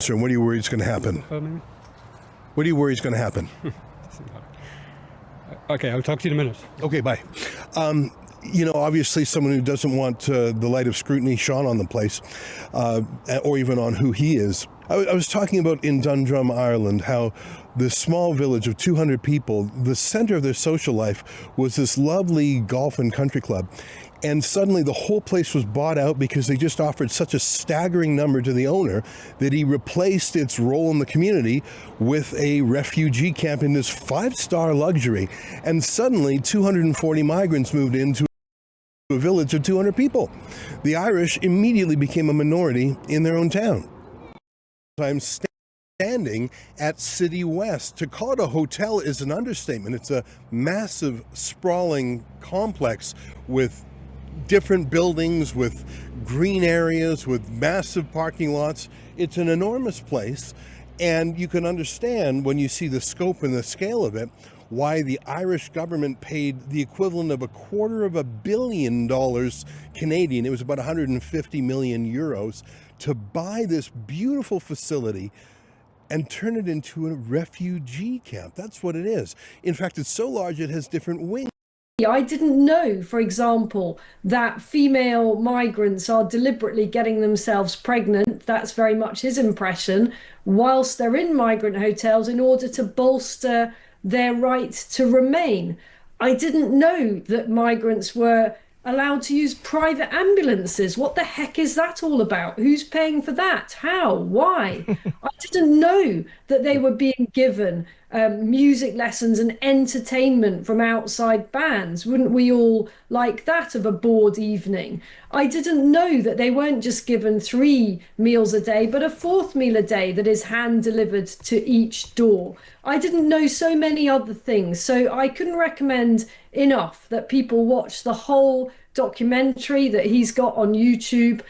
Sir, what do you worry is going to happen? What do you worry is going to happen? Okay, I'll talk to you in a minute. Okay, bye. Obviously someone who doesn't want the light of scrutiny shone on the place, or even on who he is. I was talking about in Dundrum, Ireland, how this small village of 200 people, the center of their social life was this lovely golf and country club. And suddenly the whole place was bought out because they just offered such a staggering number to the owner that he replaced its role in the community with a refugee camp in this 5-star luxury. And suddenly 240 migrants moved into a village of 200 people. The Irish immediately became a minority in their own town. I'm standing at City West. To call it a hotel is an understatement. It's a massive, sprawling complex with different buildings, with green areas, with massive parking lots. It's an enormous place, and you can understand when you see the scope and the scale of it why the Irish government paid the equivalent of $250 million Canadian. It was about 150 million euros to buy this beautiful facility and turn it into a refugee camp. That's what it is. In fact, it's so large it has different wings. I didn't know, for example, that female migrants are deliberately getting themselves pregnant. That's very much his impression, whilst they're in migrant hotels in order to bolster their right to remain. I didn't know that migrants were allowed to use private ambulances. What the heck is that all about? Who's paying for that? How? Why? I didn't know that they were being given music lessons and entertainment from outside bands. Wouldn't we all like that of a bored evening? I didn't know that they weren't just given 3 meals a day, but a 4th meal a day that is hand delivered to each door. I didn't know so many other things. So I couldn't recommend enough that people watch the whole documentary that he's got on YouTube.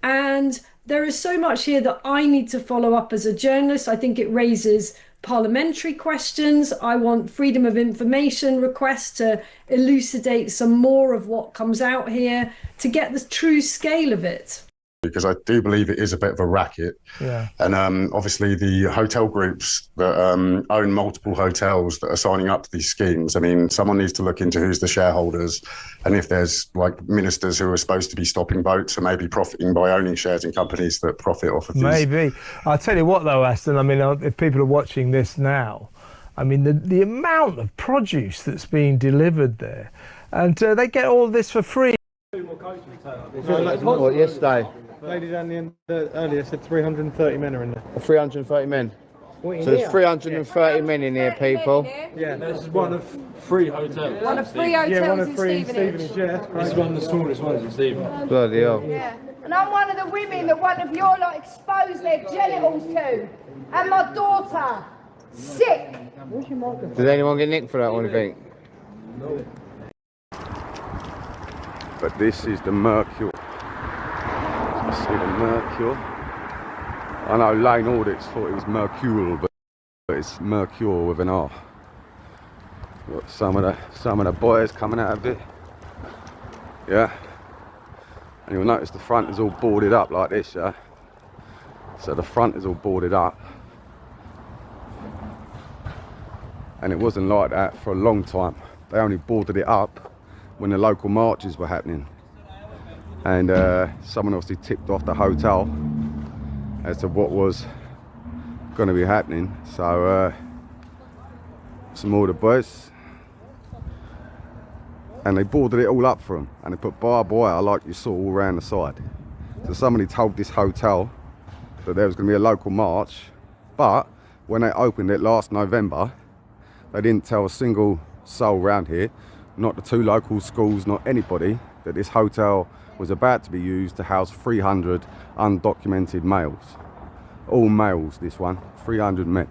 And there is so much here that I need to follow up as a journalist. I think it raises parliamentary questions. I want freedom of information requests to elucidate some more of what comes out here to get the true scale of it. Because I do believe it is a bit of a racket. Yeah. And obviously the hotel groups that own multiple hotels that are signing up to these schemes, I mean, someone needs to look into who's the shareholders and if there's like ministers who are supposed to be stopping boats or maybe profiting by owning shares in companies that profit off of these. Maybe. I'll tell you what though, Aston, I mean, if people are watching this now, I mean, the amount of produce that's being delivered there, and they get all of this for free. What, yesterday? Lady down the end earlier said 330 men are in there. 330 men. So there's 330 men in here, people. Yeah, this is one of 3 hotels. One of 3 hotels one of 3 in Stevenage. Stevenage, yeah. This is one of the smallest ones in Stevenage. Bloody hell. Yeah. And I'm one of the women that one of your lot exposed their genitals to. And my daughter. Sick. Did anyone get nicked for that one, you think? No. But this is the Mercure. I see the Mercure. I know Lane Audits thought it was Mercure, but it's Mercure with an R. Got some of the boys coming out of it. Yeah. And you'll notice the front is all boarded up like this, yeah. So the front is all boarded up. And it wasn't like that for a long time. They only boarded it up when the local marches were happening. And someone obviously tipped off the hotel as to what was going to be happening. So some more of the boys, and they boarded it all up for them, and they put barbed wire like you saw all around the side. So somebody told this hotel that there was going to be a local march, but when they opened it last November, they didn't tell a single soul around here, not the 2 local schools, not anybody, that this hotel was about to be used to house 300 undocumented males. All males, this one, 300 men.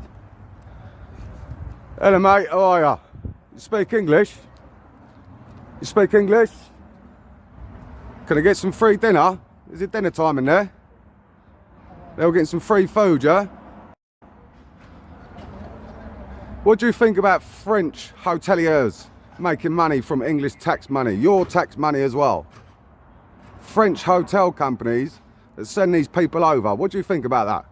Hello mate, how are ya? You speak English? You speak English? Can I get some free dinner? Is it dinner time in there? They're getting some free food, yeah? What do you think about French hoteliers making money from English tax money? Your tax money as well. French hotel companies that send these people over. What do you think about that?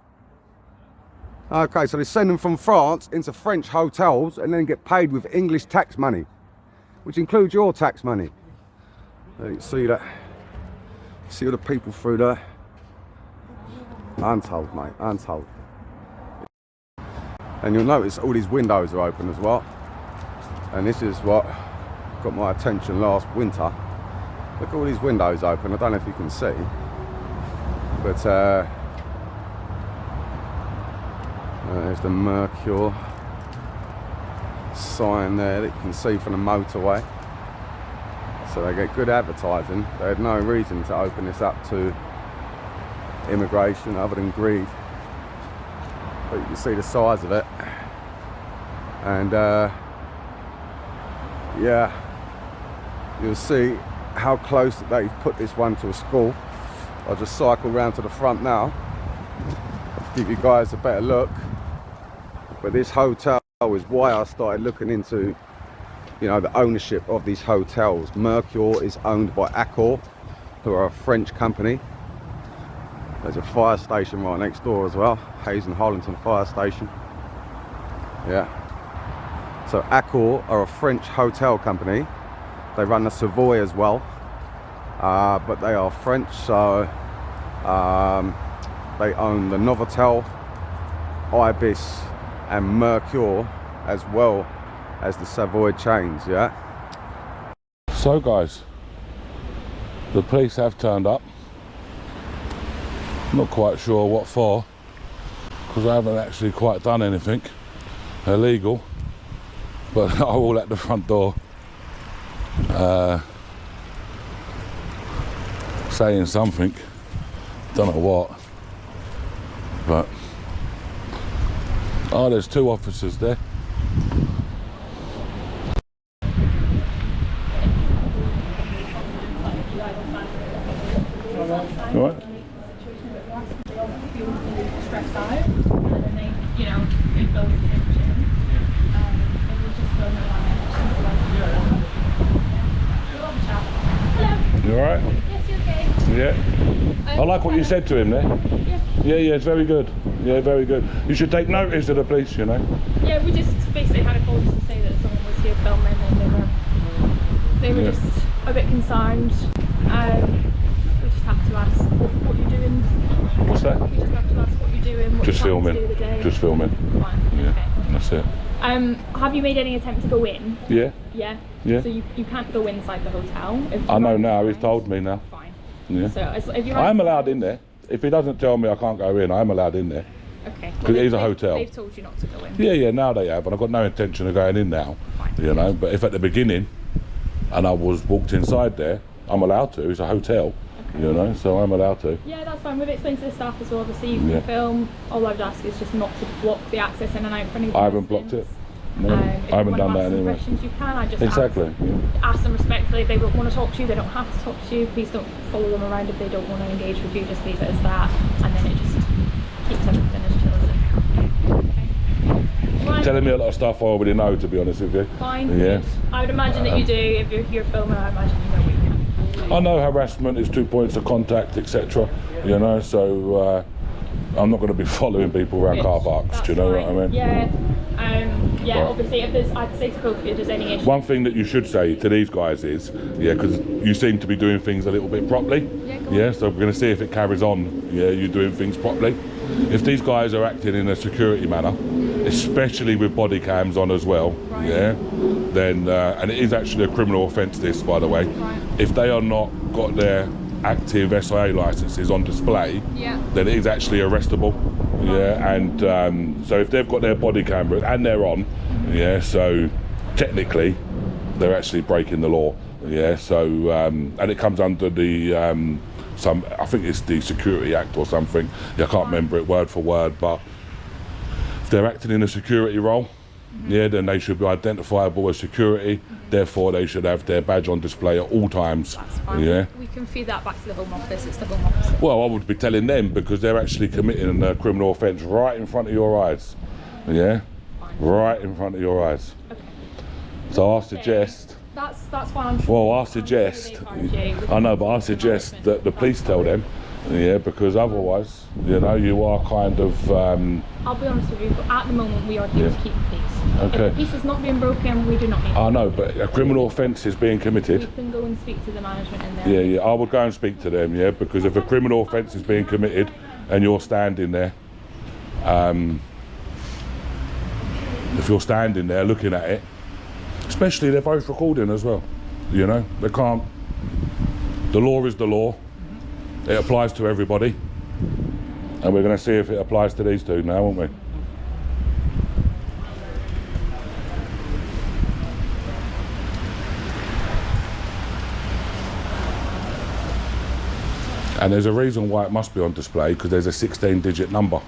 Okay, so they send them from France into French hotels and then get paid with English tax money, which includes your tax money. You can see that. See all the people through there. Untold, mate, untold. And you'll notice all these windows are open as well. And this is what got my attention last winter. Look at all these windows open. I don't know if you can see, but there's the Mercure sign there that you can see from the motorway. So they get good advertising. They had no reason to open this up to immigration other than greed. But you can see the size of it. And yeah, you'll see how close that they've put this one to a school. I'll just cycle round to the front now, give you guys a better look. But this hotel is why I started looking into, you know, the ownership of these hotels. Mercure is owned by Accor, who are a French company. There's a fire station right next door as well, Hayes and Hollington fire station. Yeah. So Accor are a French hotel company. They run the Savoy as well, but they are French, so they own the Novotel, Ibis and Mercure, as well as the Savoy chains, yeah? So guys, the police have turned up. Not quite sure what for, because I haven't actually quite done anything illegal, but they're all at the front door saying something, don't know what, but oh, there's two officers there. All right. Stressed out, and then they, you know, they build attention. And we just go Hello. You all right? Yes, you okay? Yeah. I like what you said to him there. Yeah. Yeah, it's very good. Yeah, very good. You should take notice of the police, you know. Yeah, we just basically had a call just to say that someone was here filming, and they were just a bit concerned. We just have to ask what you're doing. What's that? We just have to ask what you're doing. What Just you're filming. to do the day. Just filming. Fine. Yeah, Okay. that's it. Have you made any attempt to go in? Yeah. Yeah. Yeah. So you can't go inside the hotel. I know now. He's told me now. Fine. Yeah. So if you're I am allowed in there. If he doesn't tell me I can't go in, I am allowed in there. Okay. Because it is a hotel. They've told you not to go in. Yeah, now they have, and I've got no intention of going in now. Fine. You know, but if at the beginning, and I was walked inside there, I'm allowed to. It's a hotel. Okay. You know, so I'm allowed to. Yeah, that's fine. We've explained to the staff as well. Obviously, you can film. All I would ask is just not to block the access in and out for any. I haven't blocked it. No, I haven't done that anyway. Questions you can. I just exactly. Ask them respectfully. If they don't want to talk to you, they don't have to talk to you. Please don't follow them around if they don't want to engage with you. Just leave it as that, and then it just keeps everything as chill as it can. Okay. Telling me a lot of stuff I already know, to be honest with you. Fine. Yeah. I would imagine that you do. If you're here filming, I imagine you know what you can. I know harassment is 2 points of contact, etc. You know, so I'm not going to be following people around car parks. Do you know what I mean? Yeah. Yeah, obviously, if there's, I'd say to both of you, if there's any issue. One thing that you should say to these guys is, yeah, because you seem to be doing things a little bit properly. Yeah, so we're going to see if it carries on. Yeah, you're doing things properly. If these guys are acting in a security manner, especially with body cams on as well, yeah, then and it is actually a criminal offence. This, by the way, if they are not got their active SIA licences on display, then it is actually arrestable. Yeah, and so if they've got their body cameras and they're on, yeah, so technically they're actually breaking the law. Yeah, so and it comes under the I think it's the Security Act or something. Yeah, I can't remember it word for word, but if they're acting in a security role, yeah, then they should be identifiable as security. Therefore, they should have their badge on display at all times. That's fine. Yeah. We can feed that back to the Home Office. It's the Home Office. Well, I would be telling them because they're actually committing a criminal offence right in front of your eyes. Yeah, right in front of your eyes. Okay. So I suggest. That's fine. Well, I suggest. I know, but I suggest that the police tell them Yeah, because otherwise, you know, you are kind of... I'll be honest with you, but at the moment we are here to keep the peace. Okay. If the peace is not being broken, we do not need to. I know, but a criminal offence is being committed. We can go and speak to the management in there. Yeah, yeah, I would go and speak to them, yeah, because if a criminal offence is being committed and you're standing there, if you're standing there looking at it, especially they're both recording as well, you know, they can't, the law is the law, it applies to everybody, and we're going to see if it applies to these two now, won't we? And there's a reason why it must be on display, because there's a 16-digit number.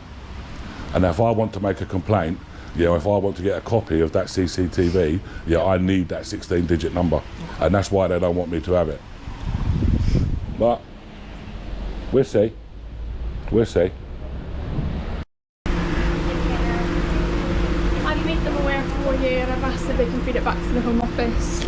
And if I want to make a complaint, you know, if I want to get a copy of that CCTV, yeah, I need that 16-digit number. And that's why they don't want me to have it. But we'll see. We'll see. I've made them aware for you and I've asked if they can feed it back to the Home Office.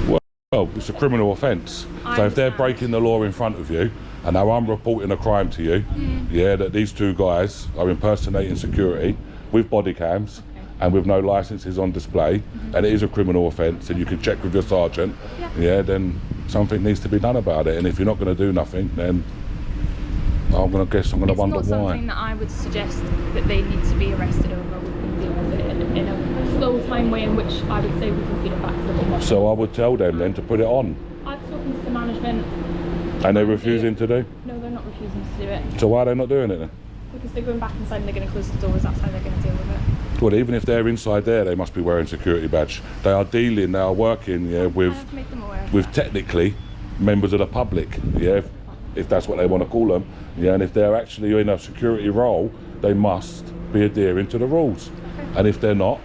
Well, it's a criminal offence. So if they're breaking the law in front of you, and now I'm reporting a crime to you, yeah, that these two guys are impersonating security with body cams and with no licences on display, and it is a criminal offence, and you can check with your sergeant, yeah, then something needs to be done about it. And if you're not going to do nothing, then I'm going to wonder why. It's not something that I would suggest that they need to be arrested over. We can deal with it in a slow time way in which I would say we can feed it back to the Home Office. So I would tell them then to put it on. I've spoken to the management. And they're refusing to do? No, they're not refusing to do it. So why are they not doing it then? Because they're going back inside and they're going to close the doors. That's how they're going to deal with it. Well, even if they're inside there, they must be wearing security badge. They are dealing, they are working, yeah, with technically members of the public, yeah, if that's what they want to call them, yeah. And if they're actually in a security role, they must be adhering to the rules. And if they're not,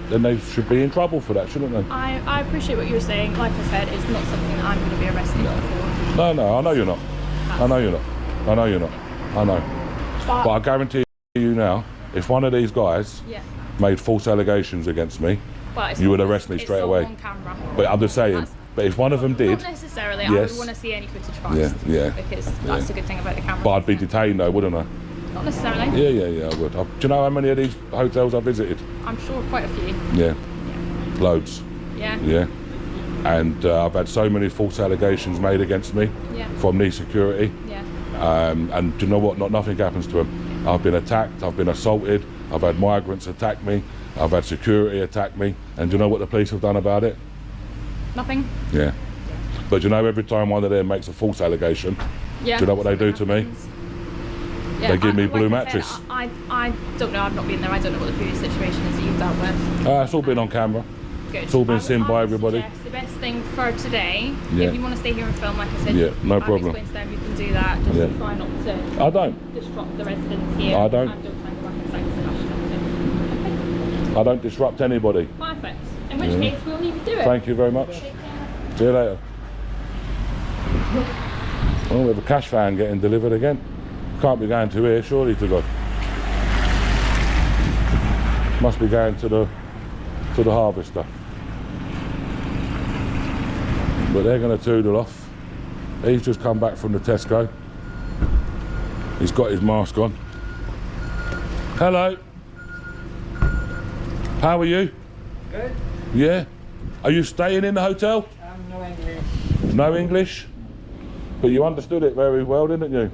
then they should be in trouble for that, shouldn't they? I appreciate what you're saying. Like I said, it's not something that I'm going to be arrested for. No, I know you're not. I know you're not. I know you're not. I know. But I guarantee you now, if one of these guys made false allegations against me, you would arrest me straight away. On camera. But I'm just saying, but if one of them did... Not necessarily, I would want to see any footage first. Yeah. Because that's the good thing about the camera. But I'd be detained though, wouldn't I? Not necessarily. Yeah, I would. Do you know how many of these hotels I visited? I'm sure quite a few. Yeah. Loads. Yeah. And I've had so many false allegations made against me from these security. Yeah. And do you know what? Nothing happens to them. I've been attacked, I've been assaulted, I've had migrants attack me, I've had security attack me, and do you know what the police have done about it? Nothing. Yeah. But you know, every time one of them makes a false allegation, do you know what they do to me? Yeah, they give me blue like mattress. I don't know, I've not been there, I don't know what the previous situation is that you've dealt with. It's all been on camera. Good. It's all been seen by everybody. The best thing for today, if you want to stay here and film, like I said, no problem. I've explained to them you can do that, just try not to I don't disrupt the residents here. I don't. And don't try and go back inside the discussion. I don't disrupt anybody. Perfect. In which case, we'll leave you to it. Thank you very much. See you later. Oh, we have a cash van getting delivered again. Can't be going to here, surely to God. Must be going to the harvester. But they're going to toodle off. He's just come back from the Tesco. He's got his mask on. Hello. How are you? Good. Yeah. Are you staying in the hotel? No English. No English? But you understood it very well, didn't you?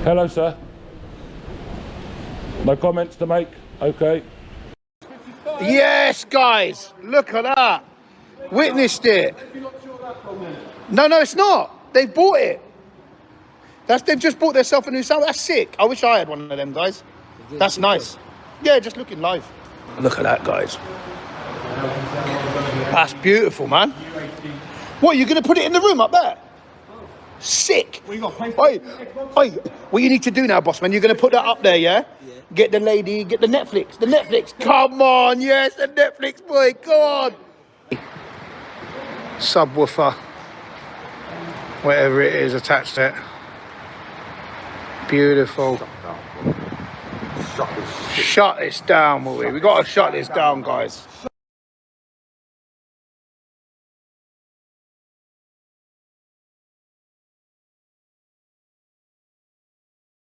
Hello, sir. No comments to make? Okay. Yes, guys. Look at that. Witnessed it. No, it's not. They've bought it. They've just bought themselves a new sound. That's sick. I wish I had one of them, guys. That's nice. Yeah, just looking live. Look at that, guys. That's beautiful, man. What, you're going to put it in the room up there? Sick. Oi, what you need to do now, boss man, you're going to put that up there, yeah? Get the lady, get the Netflix. Come on, yes, the Netflix, boy, go on. Subwoofer. Whatever it is attached to it. Beautiful. Shut this down, will we? We got to shut this down, guys.